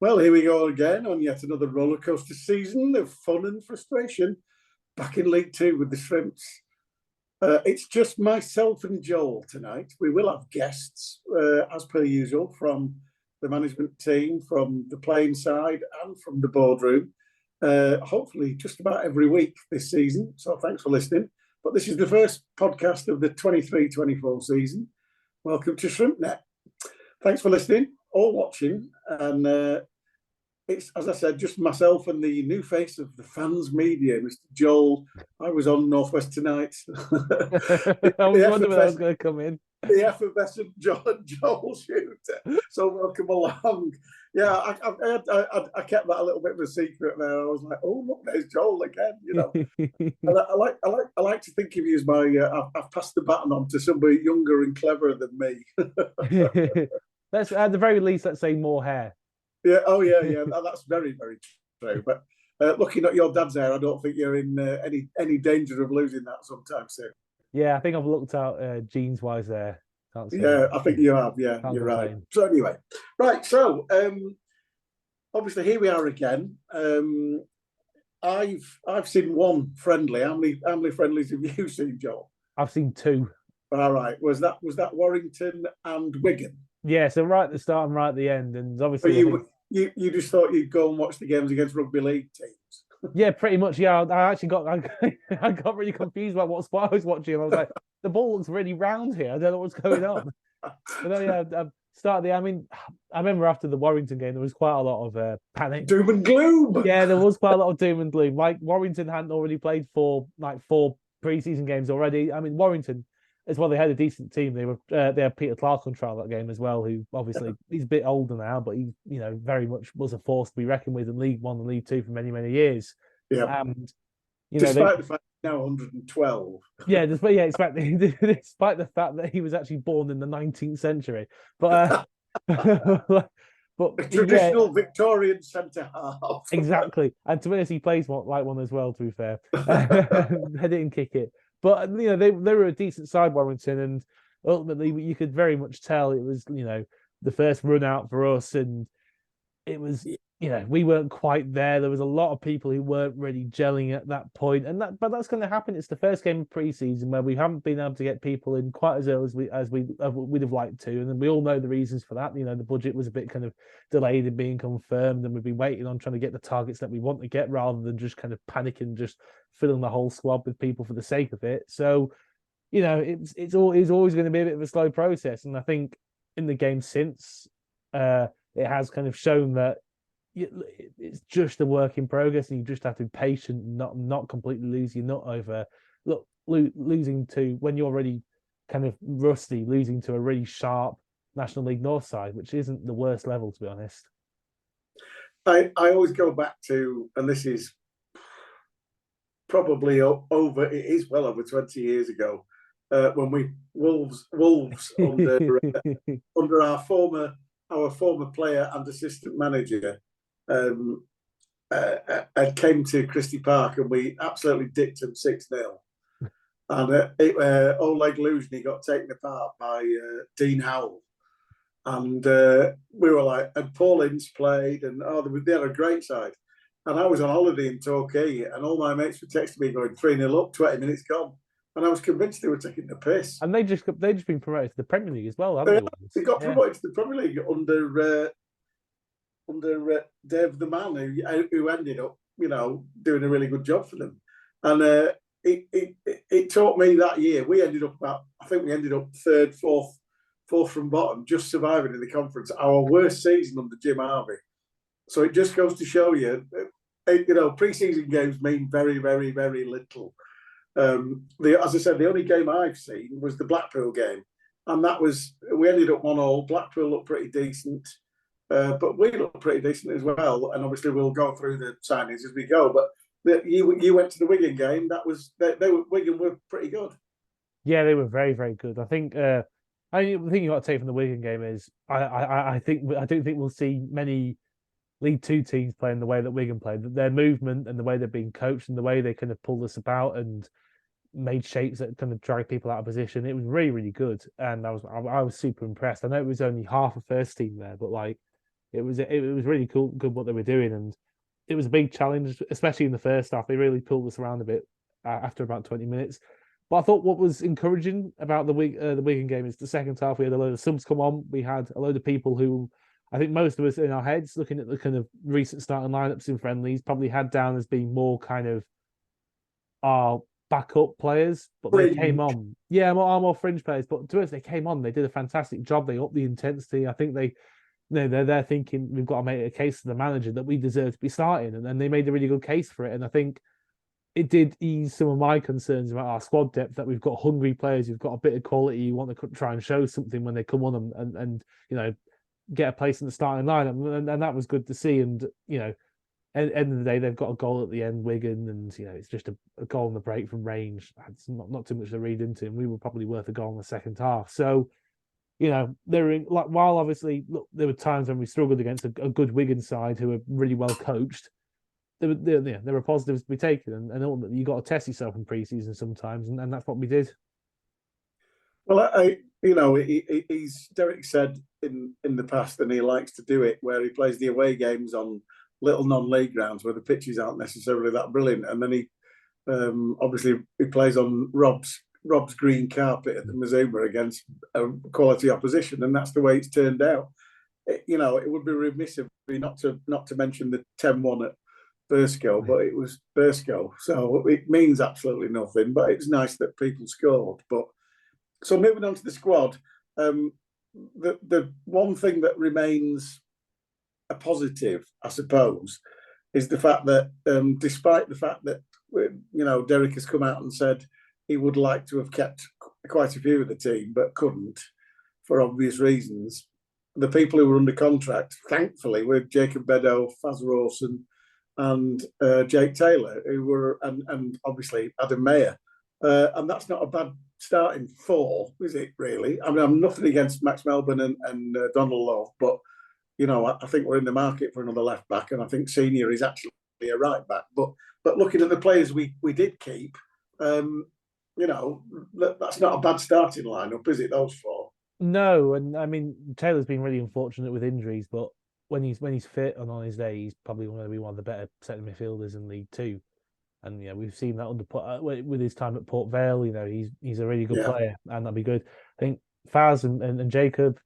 Well, here we go again on yet another rollercoaster season of fun and frustration. Back in League Two with the Shrimps. It's just myself and Joel tonight. We will have guests, as per usual, from the management team, from the playing side, and from the boardroom. Hopefully, just about every week this season. So thanks for listening. But this is the first podcast of the 23-24 season. Welcome to ShrimpNet. Thanks for listening or watching. And it's, as I said, just myself and the new face of the fans media, Mr. Joel. I was on Northwest tonight. I was wondering when I was going to come in. The effervescent Joel shooter. So welcome along. Yeah, I kept that a little bit of a secret there. I was like, oh look, there's Joel again. You know, and I like to think of you as my. I've passed the baton on to somebody younger and cleverer than me. Let's at the very least, let's say more hair. Yeah. Oh, yeah. That's very, very true. But looking at your dad's hair, I don't think you're in any danger of losing that sometime soon. Yeah, I think I've looked out jeans wise there. Yeah, I think you have. Yeah, you're right. So anyway, right. So obviously here we are again. I've seen one friendly. How many friendlies have you seen, Joel? I've seen two. All right. Was that Warrington and Wigan? Yeah. So right at the start and right at the end, and obviously you just thought you'd go and watch the games against rugby league teams. Yeah, pretty much. Yeah, I actually I got really confused about what sport I was watching. I was like, the ball looks really round here. I don't know what's going on. But then, yeah, I mean, I remember after the Warrington game, there was quite a lot of panic, doom and gloom. Yeah, there was quite a lot of doom and gloom. Like Warrington hadn't already played four preseason games already. I mean, Warrington as well. They had a decent team. They had Peter Clark on trial that game as well, who obviously he's a bit older now, but he very much was a force to be reckoned with in League One and League Two for many years. Yeah, and despite the fact he's now 112. Yeah, despite the fact that he was actually born in the 19th century, but but a traditional Victorian centre half. Exactly, and to be honest, he plays like one as well. To be fair, head it and kick it. But they were a decent side, Warrington, and ultimately you could very much tell it was the first run out for us, and it was we weren't quite there. There was a lot of people who weren't really gelling at that point, but that's going to happen. It's the first game of preseason where we haven't been able to get people in quite as early as we'd have liked to, and then we all know the reasons for that. The budget was a bit kind of delayed in being confirmed, and we've been waiting on trying to get the targets that we want to get rather than just kind of panicking, just filling the whole squad with people for the sake of it. So, it's always going to be a bit of a slow process, and I think in the game since, it has kind of shown that it's just a work in progress, and you just have to be patient and not completely lose your nut over losing to, when you're already kind of rusty, losing to a really sharp National League North side, which isn't the worst level, to be honest. I always go back to, and this is probably over, it is well over 20 years ago, when Wolves under our former player and assistant manager came to Christie Park, and we absolutely dicked him 6-0. And Oleg Luzhny got taken apart by Dean Howell. And we were like, and Paul Ince played, and they had a great side. And I was on holiday in Torquay, and all my mates were texting me going 3-0 up, 20 minutes gone. And I was convinced they were taking the piss. And they just been promoted to the Premier League as well, haven't they? They got promoted to the Premier League under Dave the Man, who ended up, doing a really good job for them. And it taught me that year. We ended up third, fourth from bottom, just surviving in the conference. Our worst season under Jim Harvey. So it just goes to show you, pre-season games mean very, very, very little. As I said, the only game I've seen was the Blackpool game, and we ended up 1-1. Blackpool looked pretty decent, but we looked pretty decent as well. And obviously, we'll go through the signings as we go. But you went to the Wigan game. Wigan were pretty good. Yeah, they were very, very good. I think the thing you got to take from the Wigan game is I don't think we'll see many League Two teams playing the way that Wigan played. Their movement and the way they're being coached and the way they kind of pulled us about and made shapes that kind of drag people out of position. It was really, really good, and I was super impressed. I know it was only half a first team there, but it was really cool, good what they were doing, and it was a big challenge, especially in the first half. They really pulled us around a bit after about 20 minutes. But I thought what was encouraging about the Wigan game is the second half. We had a load of subs come on. We had a load of people who I think most of us in our heads, looking at the kind of recent starting lineups in friendlies, probably had down as being more kind of our backup players, but they came on. Yeah, more fringe players. But to us, they came on. They did a fantastic job. They upped the intensity. I think they're there thinking we've got to make a case to the manager that we deserve to be starting, and then they made a really good case for it. And I think it did ease some of my concerns about our squad depth, that we've got hungry players, who've got a bit of quality, you want to try and show something when they come on and get a place in the starting lineup, and that was good to see. And end of the day, they've got a goal at the end, Wigan, and it's just a goal on the break from range. It's not too much to read into, and we were probably worth a goal in the second half. So, they're in, like, while obviously look, there were times when we struggled against a good Wigan side who are really well coached. There were positives to be taken, and ultimately you got to test yourself in pre-season sometimes, and that's what we did. Well, he's Derek said in the past, and he likes to do it, where he plays the away games on little non-league grounds where the pitches aren't necessarily that brilliant, and then he obviously he plays on Rob's green carpet at the Mazuma against a quality opposition, and that's the way it's turned out. It would be remiss of me not to mention the 10-1 at Bursko, but it was Bursko, so it means absolutely nothing. But it's nice that people scored. But so moving on to the squad, the one thing that remains a positive, I suppose, is the fact that despite the fact that Derek has come out and said he would like to have kept quite a few of the team, but couldn't for obvious reasons. The people who were under contract, thankfully, were Jacob Beddoe, Faz Rawson, and Jake Taylor, who were, and obviously Adam Mayer. And that's not a bad starting four, is it, really? I mean, I'm nothing against Max Melbourne and Donald Love, but, I think we're in the market for another left back, and I think Senior is actually a right back. But looking at the players we did keep, that's not a bad starting lineup, is it, those four? No, and I mean, Taylor's been really unfortunate with injuries, but when he's fit and on his day, he's probably going to be one of the better centre midfielders in League Two. And we've seen that with his time at Port Vale. He's a really good player, and that'll be good. I think Faz and Jacob.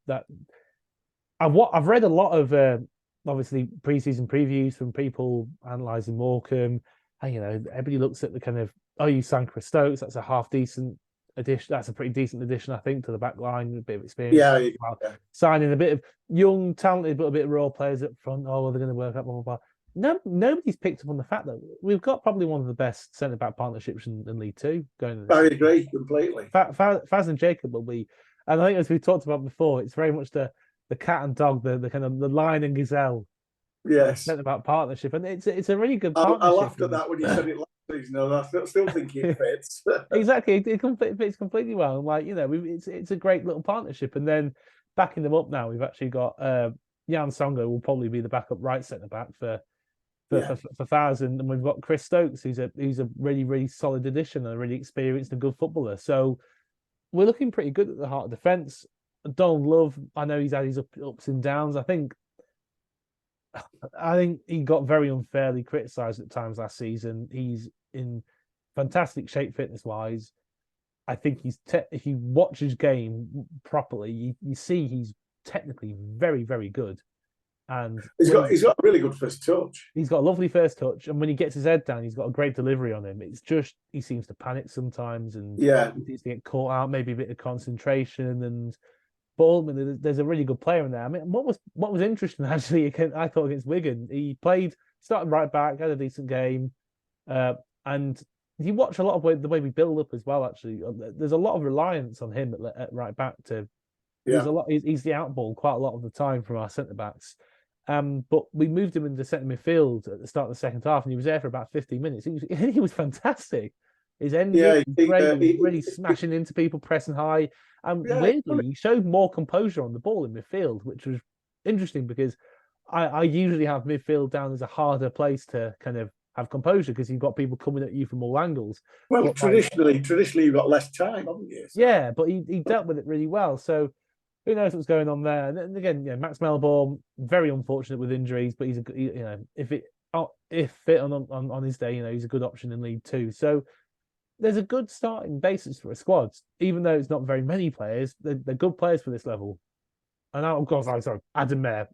I've read a lot of obviously pre-season previews from people analysing Morecambe, and everybody looks at the kind of you signed Chris Stokes. That's a half decent addition. That's a pretty decent addition, I think, to the back line. A bit of experience. Yeah. Signing a bit of young, talented, but a bit of raw players up front. Oh, they're going to work up. Blah blah blah. No, nobody's picked up on the fact that we've got probably one of the best centre-back partnerships in League Two going. I agree completely. Faz and Jacob will be, and I think as we talked about before, it's very much the cat and dog, the kind of the lion and gazelle. Yes, centre-back partnership, and it's a really good partnership. I laughed at that when you said it last season, and I still think it fits. Exactly, it fits completely well. Like it's a great little partnership, and then backing them up now, we've actually got Jan Songo will probably be the backup right centre-back for Faz, and we've got Chris Stokes, who's a really, really solid addition and a really experienced and good footballer. So we're looking pretty good at the heart of defence. Donald Love, I know he's had his ups and downs. I think he got very unfairly criticised at times last season. He's in fantastic shape fitness wise. I think if you watch his game properly, you see he's technically very, very good. And he's got a really good first touch. He's got a lovely first touch, and when he gets his head down, he's got a great delivery on him. It's just he seems to panic sometimes, and he seems to get caught out, maybe a bit of concentration. But ultimately, there's a really good player in there. I mean, what was interesting actually, I thought against Wigan, he started right back, had a decent game, and you watch a lot of the way we build up as well. Actually, there's a lot of reliance on him at right back to. Yeah. He's the outball quite a lot of the time from our centre backs. But we moved him into centre midfield at the start of the second half, and he was there for about 15 minutes. He was fantastic. His energy was great. He was really smashing into people, pressing high. And weirdly, he showed more composure on the ball in midfield, which was interesting because I usually have midfield down as a harder place to kind of have composure because you've got people coming at you from all angles. Well, but traditionally you've got less time, haven't you? So. Yeah, but he dealt with it really well. So who knows what's going on there? And then again, Max Melbourne, very unfortunate with injuries, but he's if fit on his day, he's a good option in League Two. So there's a good starting basis for a squad, even though it's not very many players. They're good players for this level. And of course, I'm sorry, Adam Mayer.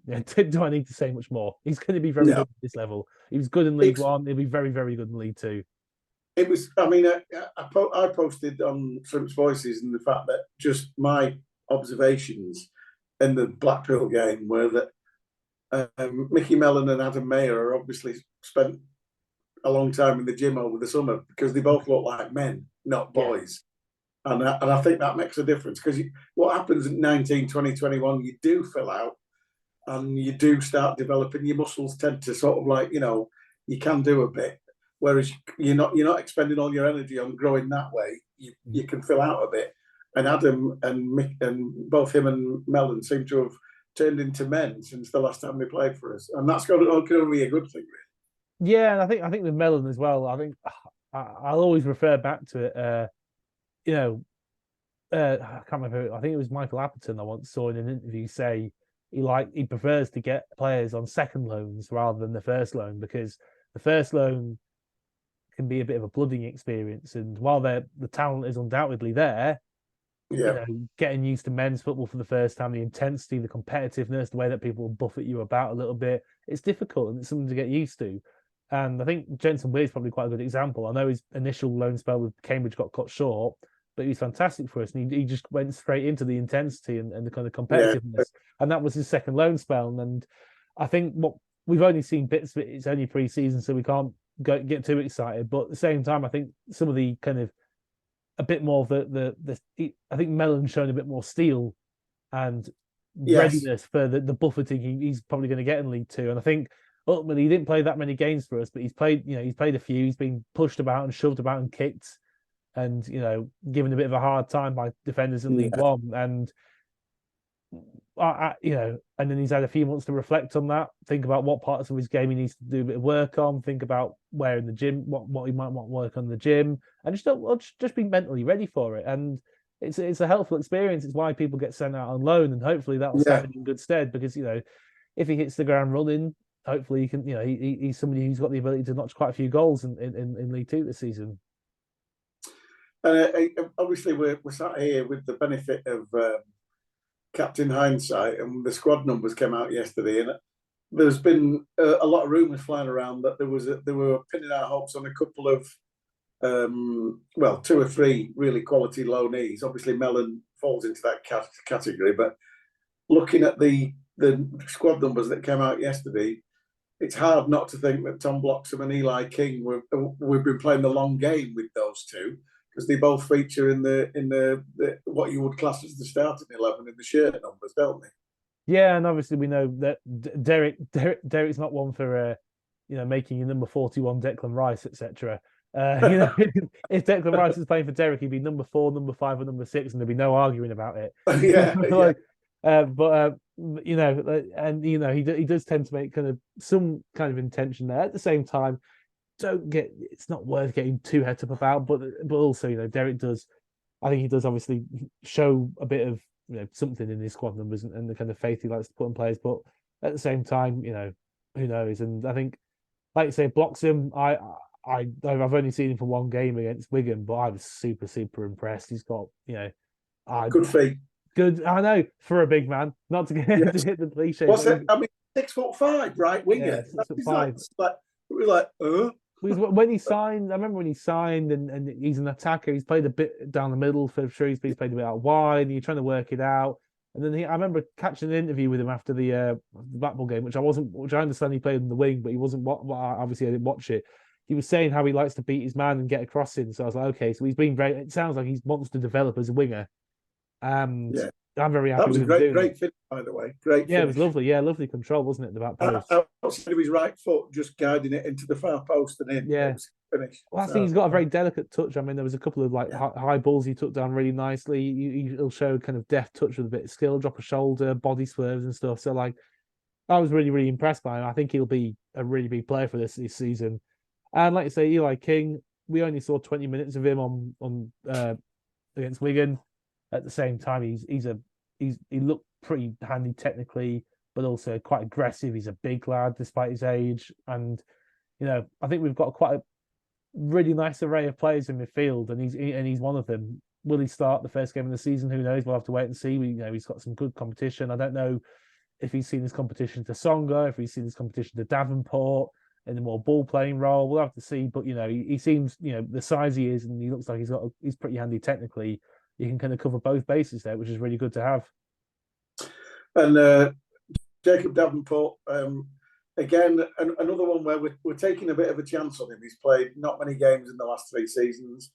Do I need to say much more? He's going to be very good at this level. He was good in League One. He'll be very, very good in League Two. It was. I mean, I posted on Shrimp's Voices, and the fact that just my observations in the Blackpool game were that Mickey Mellon and Adam Mayer are obviously spent a long time in the gym over the summer because they both look like men, not boys. Yeah. And I think that makes a difference because what happens at 19, 20, 21, you do fill out and you do start developing. Your muscles tend to sort of like, you can do a bit. Whereas you're not expending all your energy on growing that way. You can fill out a bit. And Adam and Mick and both him and Mellon seem to have turned into men since the last time they played for us. And that's can only be a good thing, really. Yeah, and I think with Mellon as well, I think I'll always refer back to it. I can't remember. I think it was Michael Appleton I once saw in an interview say he prefers to get players on second loans rather than the first loan because the first loan can be a bit of a blooding experience. And while the talent is undoubtedly there, getting used to men's football for the first time, the intensity, the competitiveness, the way that people buff at you about a little bit, it's difficult and it's something to get used to. And I think Jensen Weir is probably quite a good example. I know his initial loan spell with Cambridge got cut short, but he was fantastic for us. And he just went straight into the intensity and the kind of competitiveness. Yeah. And that was his second loan spell. And I think what we've only seen bits of it, it's only pre-season, so we can't get too excited. But at the same time, I think some of the kind of a bit more of I think Mellon's shown a bit more steel and readiness for the buffeting he's probably going to get in League Two. And I think ultimately he didn't play that many games for us, but he's played a few. He's been pushed about and shoved about and kicked and, given a bit of a hard time by defenders in League One. And and then he's had a few months to reflect on that, think about what parts of his game he needs to do a bit of work on, think about where in the gym, what he might want to work on in the gym, and just be mentally ready for it. And it's a helpful experience. It's why people get sent out on loan, and hopefully that'll stand him in good stead because if he hits the ground running, hopefully he can. He's somebody who's got the ability to notch quite a few goals in League Two this season. Obviously, we're sat here with the benefit of Captain Hindsight, and the squad numbers came out yesterday, and there's been a lot of rumours flying around that they were pinning our hopes on a couple of, 2 or 3 really quality loanees. Obviously, Mellon falls into that category, but looking at the squad numbers that came out yesterday, it's hard not to think that Tom Bloxham and Eli King we've been playing the long game with those two. Because they both feature in the what you would class as the starting 11 in the shirt numbers, don't they? Yeah, and obviously we know that Derek's not one for making your number 41 Declan Rice, etc. If Declan Rice is playing for Derek, he'd be number 4, number 5, or number 6, and there'd be no arguing about it. He does tend to make kind of some kind of intention there. At the same time, it's not worth getting too het up about, but also, Derek does, I think he does obviously show a bit of, something in his squad numbers and the kind of faith he likes to put in players, but at the same time, who knows? And I think, like you say, Bloxham, I've only seen him for one game against Wigan, but I was super, super impressed. He's got, good feet. Good, I know, for a big man, not to get to hit the cliche. What's it? 6'5", right? Winger. Yeah, 6'5". We're like, When he signed, I remember when he signed, and he's an attacker. He's played a bit down the middle for Shrewsbury. He's played a bit out wide. And you're trying to work it out. And then I remember catching an interview with him after the Blackpool game, which I understand he played in the wing, but he wasn't. Obviously, I didn't watch it. He was saying how he likes to beat his man and get a cross in. So I was like, okay, so he's been very. It sounds like he wants to develop as a winger. I'm very happy. That was a great finish, by the way. Great. Yeah, it was lovely. Yeah, lovely control, wasn't it? The back post. Outside of his right foot, just guiding it into the far post and in. Yeah. Finish. Well, I think he's got a very delicate touch. I mean, there was a couple of high balls he took down really nicely. He'll show kind of deft touch with a bit of skill, drop a shoulder, body swerves and stuff. So, I was really, really impressed by him. I think he'll be a really big player for this season. And like you say, Eli King, we only saw 20 minutes of him on against Wigan. At the same time, he's a he looked pretty handy technically, but also quite aggressive. He's a big lad despite his age, and I think we've got quite a really nice array of players in midfield, and he's one of them. Will he start the first game of the season? Who knows? We'll have to wait and see. He's got some good competition. I don't know if he's seen his competition to Songa, if he's seen his competition to Davenport in a more ball playing role. We'll have to see. But he seems the size he is, and he looks like he's pretty handy technically. He can kind of cover both bases there, which is really good to have. And Jacob Davenport, again, another one where we're taking a bit of a chance on him. He's played not many games in the last 3 seasons.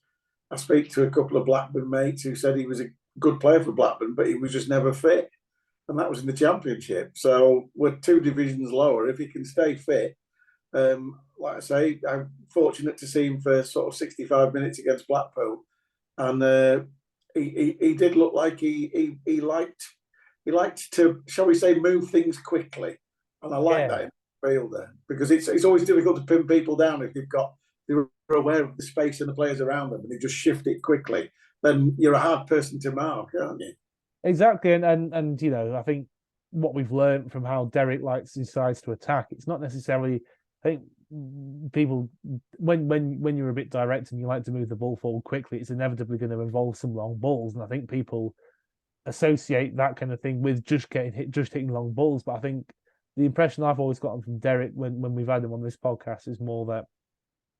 I speak to a couple of Blackburn mates who said he was a good player for Blackburn, but he was just never fit. And that was in the Championship. So we're 2 divisions lower. If he can stay fit, like I say, I'm fortunate to see him for sort of 65 minutes against Blackpool. And he did look like he liked to, shall we say, move things quickly. And I like that in the field there, because it's always difficult to pin people down if they're aware of the space and the players around them and they just shift it quickly. Then you're a hard person to mark, aren't you? Exactly, and I think what we've learned from how Derek likes his sides to attack, it's not necessarily. I think people, when you're a bit direct and you like to move the ball forward quickly, it's inevitably going to involve some long balls, and I think people associate that kind of thing with just hitting long balls. But I think the impression I've always gotten from Derek when we've had him on this podcast is more that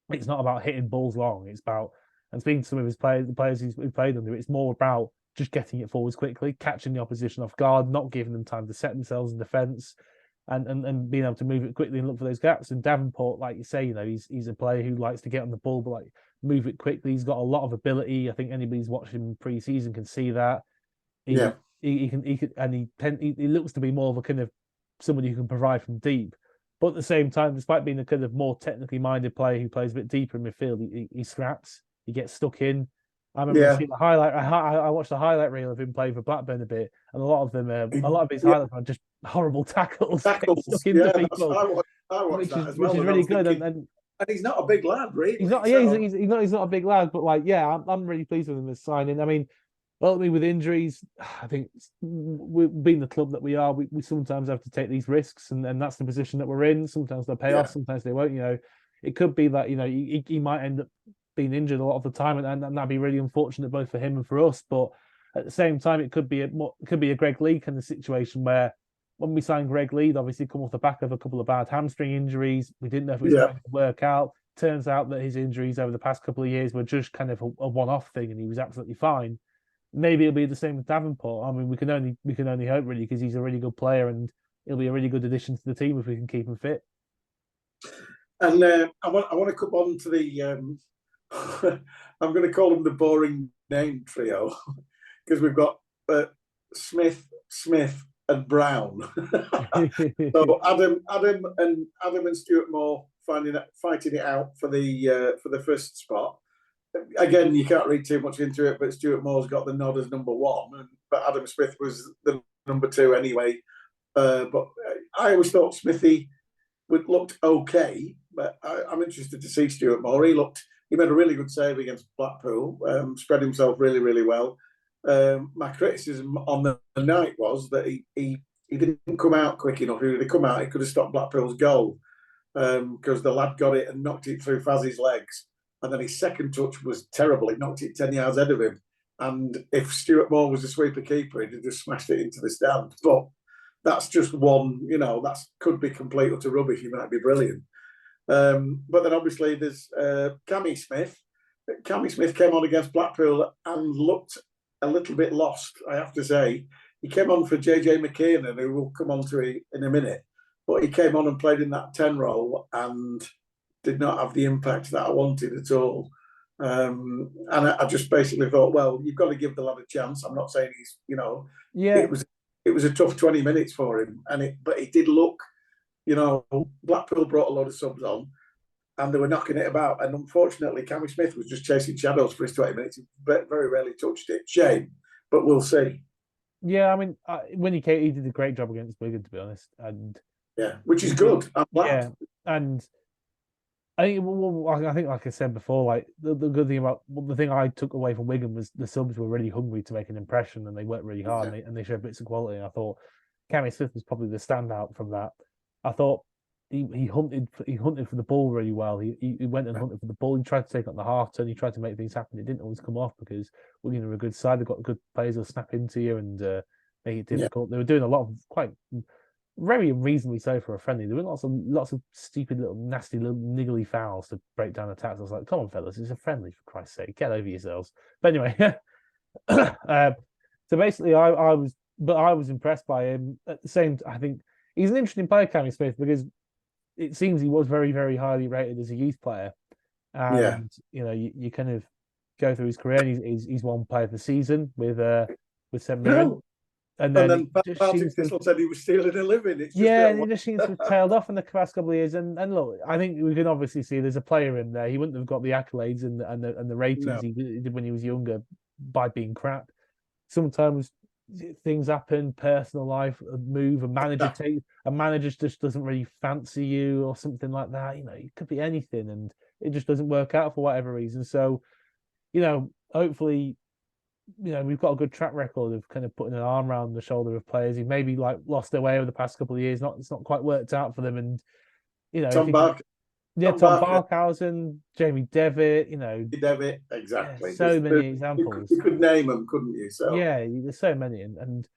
it's not about hitting balls long. It's about, and speaking to some of his players, the players he's played under, it's more about just getting it forwards quickly, catching the opposition off guard, not giving them time to set themselves in defence, and being able to move it quickly and look for those gaps. And Davenport, like you say, he's a player who likes to get on the ball, but like move it quickly. He's got a lot of ability. I think anybody's watching him pre-season can see that. He looks to be more of a kind of somebody who can provide from deep. But at the same time, despite being a kind of more technically minded player who plays a bit deeper in midfield, he scraps, he gets stuck in. I remember seeing the highlight. I watched the highlight reel of him playing for Blackburn a bit, and a lot of his highlights are just horrible tackles stuck into people. I watched that as well, which is really good. Thinking, and he's not a big lad, really. He's not. Yeah, he's not a big lad, but I'm really pleased with him as signing. I mean, ultimately with injuries, I think being the club that we are, we sometimes have to take these risks, and that's the position that we're in. Sometimes they'll pay off, sometimes they won't. It could be that he might end up being injured a lot of the time, and that'd be really unfortunate both for him and for us. But at the same time, it could be a Greg Lee kind of situation where when we signed Greg Lee, obviously come off the back of a couple of bad hamstring injuries. We didn't know if it was going to work out. Turns out that his injuries over the past couple of years were just kind of a one-off thing, and he was absolutely fine. Maybe it'll be the same with Davenport. I mean, we can only hope, really, because he's a really good player and he'll be a really good addition to the team if we can keep him fit. And I want to come on to the I'm going to call them the boring name trio, because we've got Smith, and Brown. So Adam and Stuart Moore fighting it out for the first spot. Again, you can't read too much into it, but Stuart Moore's got the nod as number 1, but Adam Smith was the number 2 anyway. But I always thought Smithy looked okay, but I'm interested to see Stuart Moore. He made a really good save against Blackpool, spread himself really, really well. My criticism on the night was that he didn't come out quick enough. If he'd come out, he could have stopped Blackpool's goal, because the lad got it and knocked it through Faz's legs. And then his second touch was terrible. He knocked it 10 yards ahead of him. And if Stuart Moore was a sweeper keeper, he'd have just smashed it into the stand. But that's just one, that could be complete utter rubbish. He might be brilliant. But then obviously there's Cammy Smith. Cammy Smith came on against Blackpool and looked a little bit lost, I have to say. He came on for JJ McKiernan, who we'll come on to in a minute. But he came on and played in that 10 role and did not have the impact that I wanted at all. And I just basically thought, well, you've got to give the lad a chance. I'm not saying he's, it was a tough 20 minutes for him. But he did look, Blackpool brought a lot of subs on and they were knocking it about. And unfortunately, Cammy Smith was just chasing shadows for his 20 minutes. He very rarely touched it. Shame, but we'll see. Yeah, I mean, when he came, he did a great job against Wigan, to be honest. And yeah, which is good. I'm glad. Yeah, and I think, like I said before, like the good thing about the thing I took away from Wigan was the subs were really hungry to make an impression, and they worked really hard, Yeah, and they showed bits of quality. And I thought Cammy Smith was probably the standout from that. I thought he hunted for the ball really well. He went and hunted for the ball. He tried to take on the half turn. He tried to make things happen. It didn't always come off because Wigan are a good side. They've got good players who'll snap into you and make it yeah, difficult. They were doing a lot of quite very unreasonably so for a friendly. There were lots of stupid little nasty little niggly fouls to break down attacks. I was like, come on, fellas, it's a friendly for Christ's sake, get over yourselves. But anyway, so basically, I was impressed by him. At the same, I think he's an interesting player, Cammy Smith, because it seems he was very, very highly rated as a youth player, yeah. and you kind of go through his career, and he's won Player of the Season with St Mirren, and And then then it just Partick seems to Thistle said he was stealing a living. It's just yeah, that and he just seems to have tailed off in the past couple of years. And look, I think we can obviously see there's a player in there. He wouldn't have got the accolades and the ratings no, he did when he was younger by being crap. Sometimes things happen, personal life, move, a manager just doesn't really fancy you or something like that. It could be anything, and it just doesn't work out for whatever reason. So, hopefully we've got a good track record of kind of putting an arm around the shoulder of players who maybe like lost their way over the past couple of years. It's not quite worked out for them, and if Tom you can, Barker, yeah, Tom Tom Barker, Barkhausen, Jamie Devitt, Devitt, yeah, exactly. so many You could, examples. you could name them, couldn't you? So Yeah, there's so many, and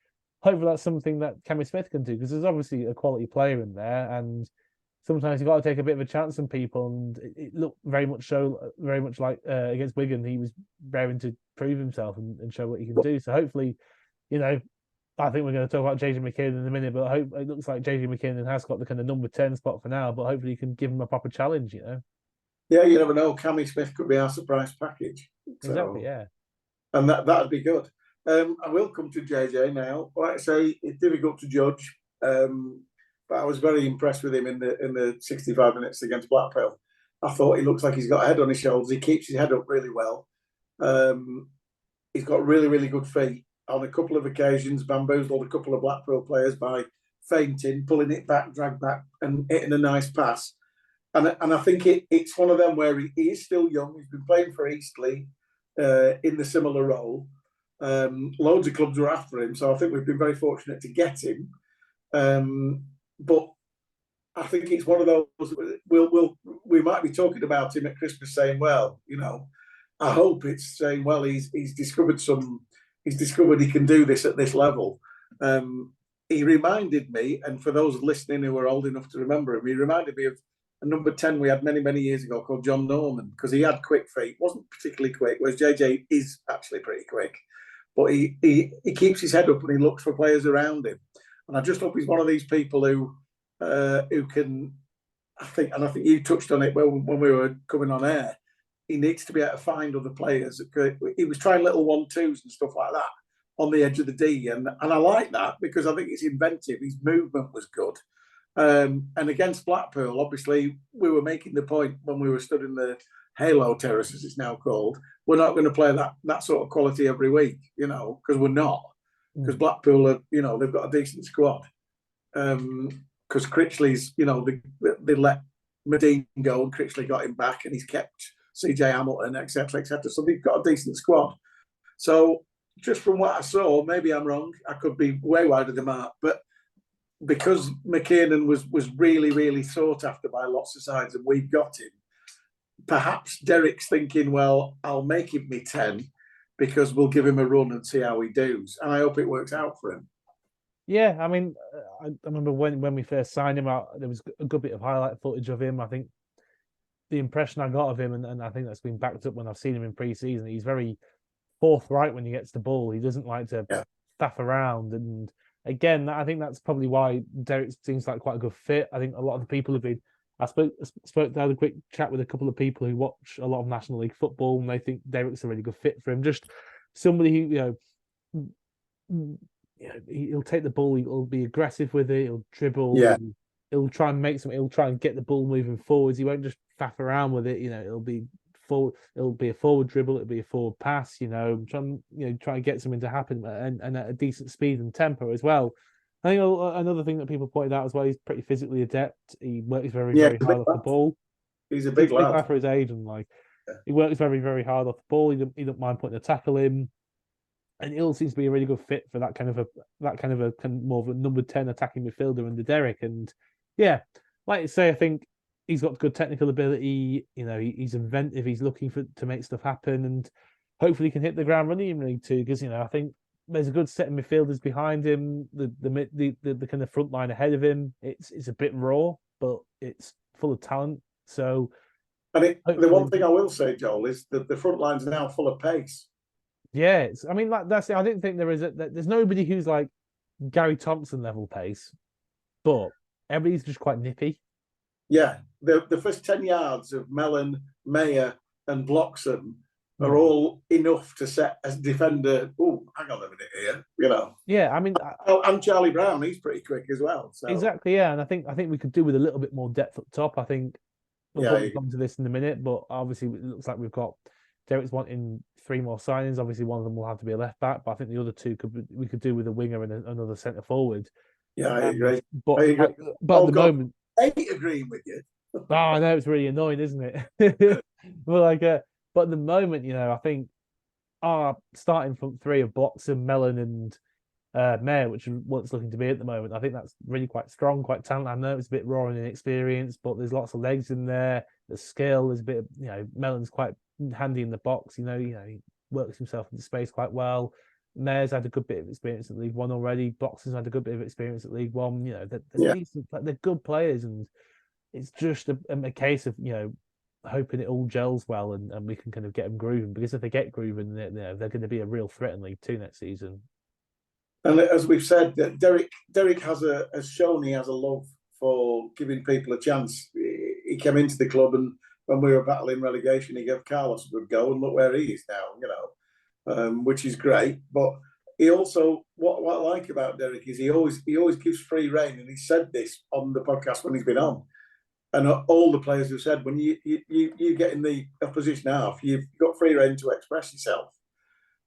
hopefully that's something that Cammy Smith can do because there's obviously a quality player in there, and sometimes you've got to take a bit of a chance on people, and it looked very much like against Wigan, he was raring to prove himself and show what he can do. So hopefully, you know, I think we're going to talk about JJ McKinnon in a minute, but I hope it looks like JJ McKinnon has got the kind of number 10 spot for now, but hopefully you can give him a proper challenge. yeah, you never know. Cammy Smith could be our surprise package. Exactly, So yeah. and that'd be good. I will come to JJ now. Like I say, it's difficult to judge, but I was very impressed with him in the 65 minutes against Blackpool. I thought he looks like he's got a head on his shoulders. He keeps his head up really well. He's got really, really good feet. On a couple of occasions, bamboozled a couple of Blackpool players by feinting, pulling it back, drag back, and hitting a nice pass. And I think it's one of them where he is still young. He's been playing for Eastleigh in the similar role. Loads of clubs were after him, so I think we've been very fortunate to get him. But I think it's one of those. We might be talking about him at Christmas, saying, "Well, I hope it's saying, well, he's discovered he can do this at this level." He reminded me, and for those listening who are old enough to remember him, he reminded me of a number 10 we had many, many years ago called John Norman, because he had quick feet, wasn't particularly quick, whereas JJ is actually pretty quick. But he keeps his head up and he looks for players around him. And I just hope he's one of these people who can, I think you touched on it when we were coming on air. He needs to be able to find other players. He was trying little 1-2s and stuff like that on the edge of the D, and I like that because I think it's inventive. His movement was good. And against Blackpool, obviously, we were making the point when we were stood in the Halo Terrace, as it's now called, we're not going to play that sort of quality every week, because we're not. Because Blackpool, they've got a decent squad. Because Critchley's, they let Medine go and Critchley got him back and he's kept CJ Hamilton, etc., etc. So they've got a decent squad. So just from what I saw, maybe I'm wrong. I could be way wide of the mark, but because McKiernan was really, really sought after by lots of sides and we got him, perhaps Derek's thinking, well, I'll make him me 10 because we'll give him a run and see how he does. And I hope it works out for him. Yeah, I mean, I remember when we first signed him out, there was a good bit of highlight footage of him. I think the impression I got of him, and I think that's been backed up when I've seen him in pre-season, he's very forthright when he gets the ball. He doesn't like to faff around. And again, I think that's probably why Derek seems like quite a good fit. I think a lot of the people have been. I spoke had a quick chat with a couple of people who watch a lot of National League football, and they think Derek's a really good fit for him. Just somebody who he'll take the ball, he'll be aggressive with it, he'll dribble, he'll try and he'll try and get the ball moving forwards. He won't just faff around with it. It'll be forward, it'll be a forward dribble, it'll be a forward pass. Try and get something to happen and at a decent speed and tempo as well. I think another thing that people pointed out as well, he's pretty physically adept. He works very, very hard off the ball. He's a He's big a big guy lad. for his age, and like Yeah. he works very, very hard off the ball. He don't mind putting a tackle in, and he also seems to be a really good fit for that kind of more of a number 10 attacking midfielder under Derek. And yeah, like you say, I think he's got good technical ability. You know, he's inventive. He's looking to make stuff happen, and hopefully he can hit the ground running in League Two. Because I think there's a good set of midfielders behind him. The kind of front line ahead of him. It's a bit raw, but it's full of talent. So And the hopefully, one thing I will say, Joel, is that the front line's now full of pace. yeah. I mean, that's it. I didn't think there's nobody who's like Gary Thompson level pace, but everybody's just quite nippy. Yeah, the first 10 yards of Mellon, Mayer, and Bloxham are all enough to set a defender. Oh, hang on a minute here, Yeah, I mean, And Charlie Brown, he's pretty quick as well. So exactly, yeah. And I think we could do with a little bit more depth up top. I think we'll yeah, probably come to this in a minute, but obviously it looks like we've got Derek's wanting 3 more signings. Obviously, one of them will have to be a left back, but I think the other two we could do with a winger and another centre forward. yeah, I agree. But I agree. but at the moment, I hate agreeing with you. oh, I know it's really annoying, isn't it? But at the moment, I think our starting front three of Bloxham, Mellon, and Mayer, which is what it's looking to be at the moment. I think that's really quite strong, quite talented. I know it's a bit raw and inexperienced, but there's lots of legs in there. There's skill. There's a bit of, Mellon's quite handy in the box. He works himself into space quite well. Mayer's had a good bit of experience at League One already. Bloxham's had a good bit of experience at League One. They're decent, they're good players, and it's just a case of hoping it all gels well and we can kind of get them grooving. Because if they get grooving, they're going to be a real threat in League Two next season. And as we've said, that Derek has shown he has a love for giving people a chance. He came into the club, and when we were battling relegation, he gave Carlos a good go, and look where he is now. Which is great. But he also, what I like about Derek is he always gives free rein, and he said this on the podcast when he's been on. And all the players have said, when you get in the opposition half, you've got free rein to express yourself.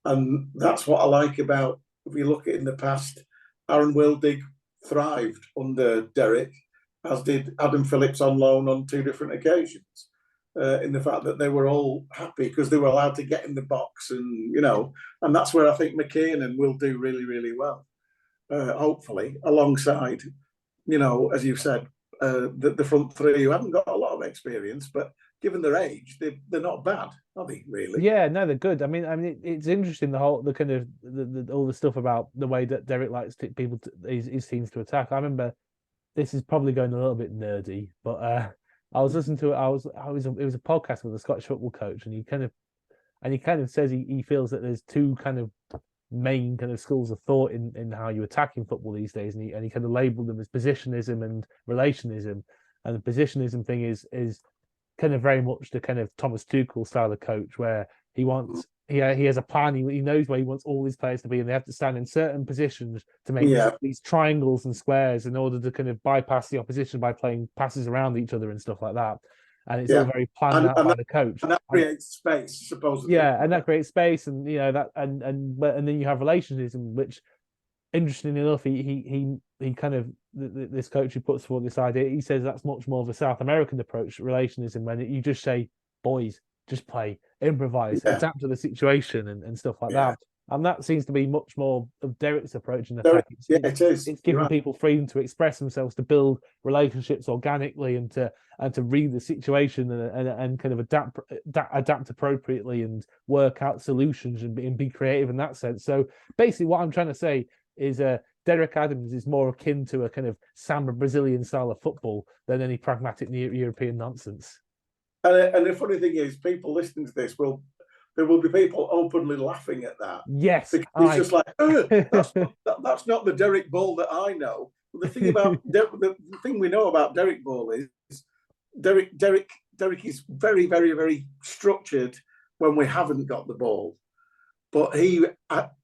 And that's what I like about, if you look at in the past, Aaron Wildig thrived under Derek, as did Adam Phillips on loan on 2 different occasions, in the fact that they were all happy because they were allowed to get in the box. And that's where I think McKiernan will do really, really well, hopefully, alongside, as you've said, the front three who haven't got a lot of experience, but given their age, they're not bad, are they? Really? Yeah, no, they're good. I mean, it's interesting all the stuff about the way that Derek likes his teams to attack. I remember, this is probably going a little bit nerdy, but I was listening to it. It was a podcast with a Scottish football coach, and he kind of says he feels that there's 2 kind of main kind of schools of thought in how you attack in football these days, and he kind of labeled them as positionism and relationism. And the positionism thing is kind of very much the kind of Thomas Tuchel style of coach, where he has a plan. He knows where he wants all his players to be, and they have to stand in certain positions to make these triangles and squares in order to kind of bypass the opposition by playing passes around each other and stuff like that. And it's all very planned out by the coach. And that creates space, supposedly. Yeah, and that creates space, and that and then you have relationism, which, interestingly enough, he kind of, this coach who puts forward this idea, he says that's much more of a South American approach to relationism, when you just say, boys, just play, improvise, adapt to the situation and stuff like that. And that seems to be much more of Derek's approach in attack. It is. It's giving people freedom to express themselves, to build relationships organically, and to read the situation and kind of adapt appropriately and work out solutions and be creative in that sense. So basically, what I'm trying to say is, Derek Adams is more akin to a kind of samba Brazilian style of football than any pragmatic European nonsense. And the funny thing is, people listening to this there will be people openly laughing at that. Yes, it's just like, that's not the Derek Ball that I know. The thing about the thing we know about Derek Ball is Derek is very, very, very structured when we haven't got the ball. But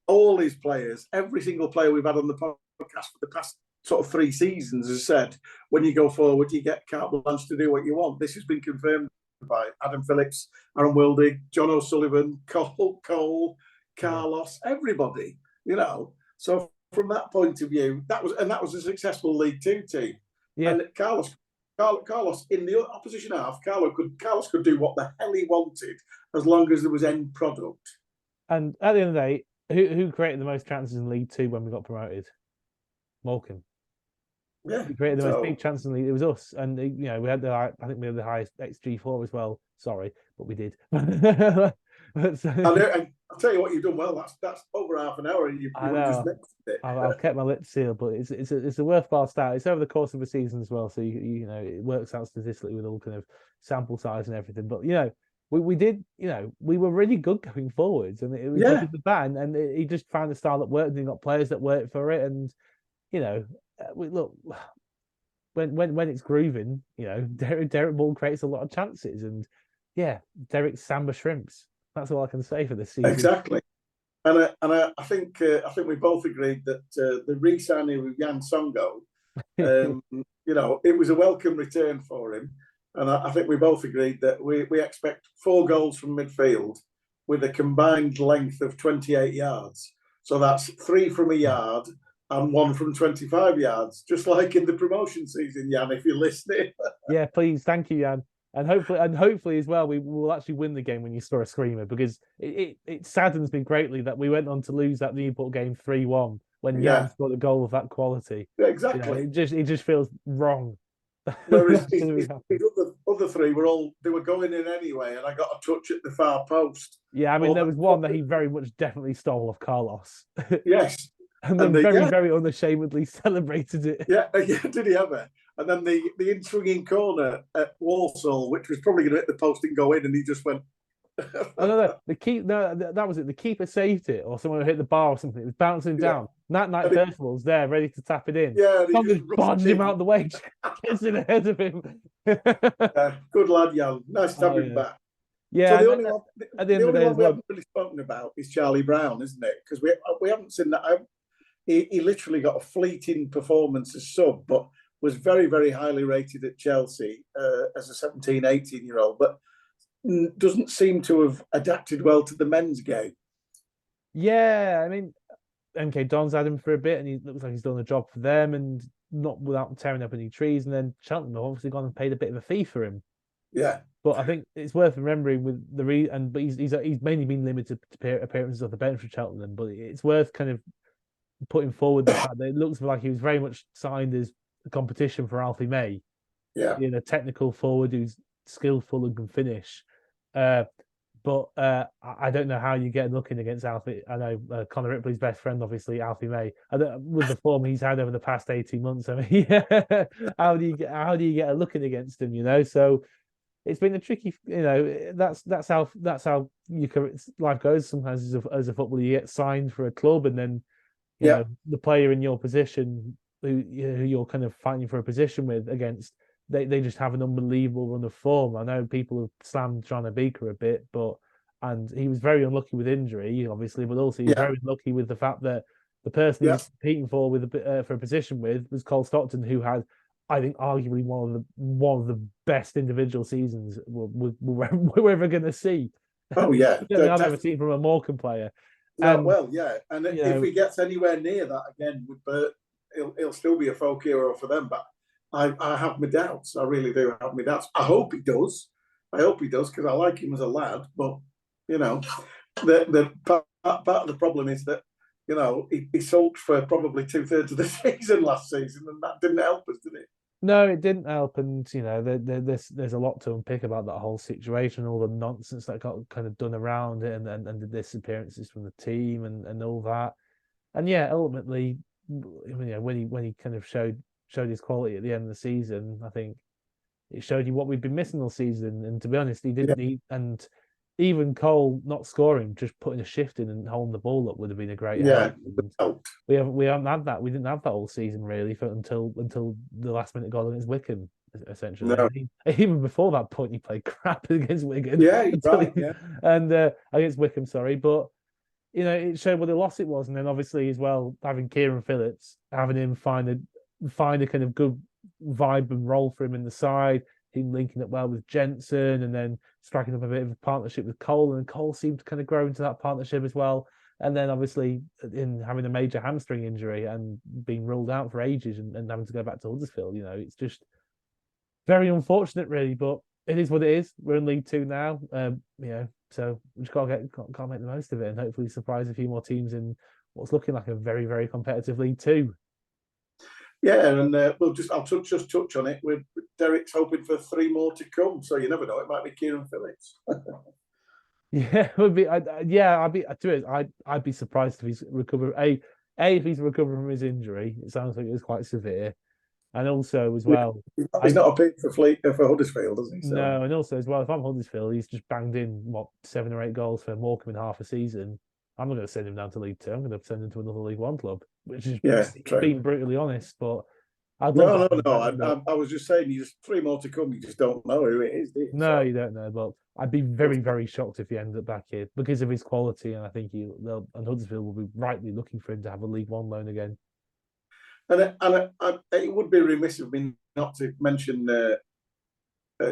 all his players, every single player we've had on the podcast for the past sort of 3 seasons, has said, when you go forward, you get carte blanche to do what you want. This has been confirmed by Adam Phillips, Aaron Wildig, John O'Sullivan, Cole, Carlos, everybody, So from that point of view, that was a successful League Two team. Yeah. And Carlos Carlos in the opposition half, Carlos could do what the hell he wanted as long as there was end product. And at the end of the day, who created the most chances in League Two when we got promoted? Morecambe. Yeah, We created the most big chances in the league. It was us, and we had I think we had the highest XG4 as well. Sorry, but we did. I'll tell you what, you've done well. That's over half an hour, and you just mentioned it. I've kept my lips sealed, but it's a worthwhile start. It's over the course of a season as well, so it works out statistically with all kind of sample size and everything. But we did, we were really good going forwards, and it was because of that, and he just found a style that worked, and he got players that worked for it, and look, when it's grooving, Derek Ball creates a lot of chances, and Derek's Samba shrimps. That's all I can say for this season. Exactly, and I think we both agreed that the re-signing with Jan Songo, it was a welcome return for him, and I think we both agreed that we expect 4 goals from midfield with a combined length of 28 yards. So that's 3 from a yard and 1 from 25 yards, just like in the promotion season, Jan, if you're listening. Yeah, please, thank you, Jan. And hopefully as well, we will actually win the game when you score a screamer, because it saddens me greatly that we went on to lose that Newport game 3-1 when Jan scored a goal of that quality. Yeah, exactly. It just feels wrong. Whereas his other 3 were going in anyway, and I got a touch at the far post. Yeah, I mean, there was one that he very much definitely stole off Carlos. Yes. And then very unashamedly celebrated it. Yeah, did he ever? And then the in-swinging corner at Walsall, which was probably going to hit the post and go in, and he just went. No, that was it. The keeper saved it, or someone hit the bar or something. It was bouncing down. That night, Percival's there, ready to tap it in. Yeah, Tom just barged him out the way, gets in ahead of him. Good lad, Jan. Nice to have him back. Yeah, so the only one we haven't really spoken about is Charlie Brown, isn't it? Because we haven't seen that. He literally got a fleeting performance as sub, but was very, very highly rated at Chelsea as a 17, 18-year-old, but doesn't seem to have adapted well to the men's game. Yeah, I mean, MK Don's had him for a bit, and he looks like he's done a job for them, and not without tearing up any trees. And then Cheltenham have obviously gone and paid a bit of a fee for him. Yeah, but I think it's worth remembering with but he's mainly been limited to appearances off the bench for Cheltenham. But it's worth kind of putting forward the fact that it looks like he was very much signed as a competition for Alfie May. Yeah, technical forward who's skillful and can finish. But I don't know how you get looking against Alfie. I know Connor Ripley's best friend, obviously, Alfie May. With the form he's had over the past 18 months, I mean, how do you get a looking against him? So it's been a tricky. That's how life goes. Sometimes as a footballer, you get signed for a club, and then the player in your position who you're kind of fighting for a position with against. They just have an unbelievable run of form. I know people have slammed John Abika a bit, and he was very unlucky with injury, obviously, but also he's very unlucky with the fact that the person he's competing for a position with was Cole Stockton, who had, I think, arguably one of the best individual seasons we're ever going to see. Oh yeah, I've ever seen from a Morecambe player. And if he gets anywhere near that again with Bert, he'll still be a folk hero for them, but. I have my doubts. I really do have my doubts. I hope he does. Because I like him as a lad. But the part of the problem is that he sulked for probably 2/3 of the season last season, and that didn't help us, did it? No, it didn't help. And there's a lot to unpick about that whole situation, all the nonsense that got kind of done around it, and the disappearances from the team and all that. And ultimately, when he kind of showed his quality at the end of the season, I think it showed you what we've been missing all season. And to be honest, he didn't need, and even Cole not scoring, just putting a shift in and holding the ball up would have been a great help. We haven't had that. We didn't have that all season really until the last minute goal against Wickham, essentially. No. Even before that point, he played crap against Wigan. Yeah, you're right. Yeah, and against Wickham, sorry, but. It showed what a loss it was, and then obviously as well having Kieran Phillips, having him find a kind of good vibe and role for him in the side, him linking up well with Jensen, and then striking up a bit of a partnership with Cole, and Cole seemed to kind of grow into that partnership as well. And then obviously in having a major hamstring injury and being ruled out for ages and having to go back to Huddersfield, it's just very unfortunate, really, but it is what it is. We're in League Two now, so we just gotta make the most of it, and hopefully surprise a few more teams in what's looking like a very, very competitive League Two. Yeah, and I'll just touch on it. With Derek's hoping for 3 more to come, so you never know. It might be Kieran Phillips. Yeah, it would be. I'd be surprised if he's recovered. If he's recovered from his injury, it sounds like it was quite severe, and also as well, He's not appeared for Huddersfield, does he? So. no, and also as well, if I'm Huddersfield, he's just banged in what 7 or 8 goals for Morecambe in half a season. I'm not going to send him down to League Two. I'm going to send him to another League One club, which is being brutally honest. But I'd love no. I was just saying, you just 3 more to come. You just don't know who it is, do you? No, you don't know. But I'd be very, very shocked if he ended up back here because of his quality, and I think and Huddersfield will be rightly looking for him to have a League One loan again. And it would be remiss of me not to mention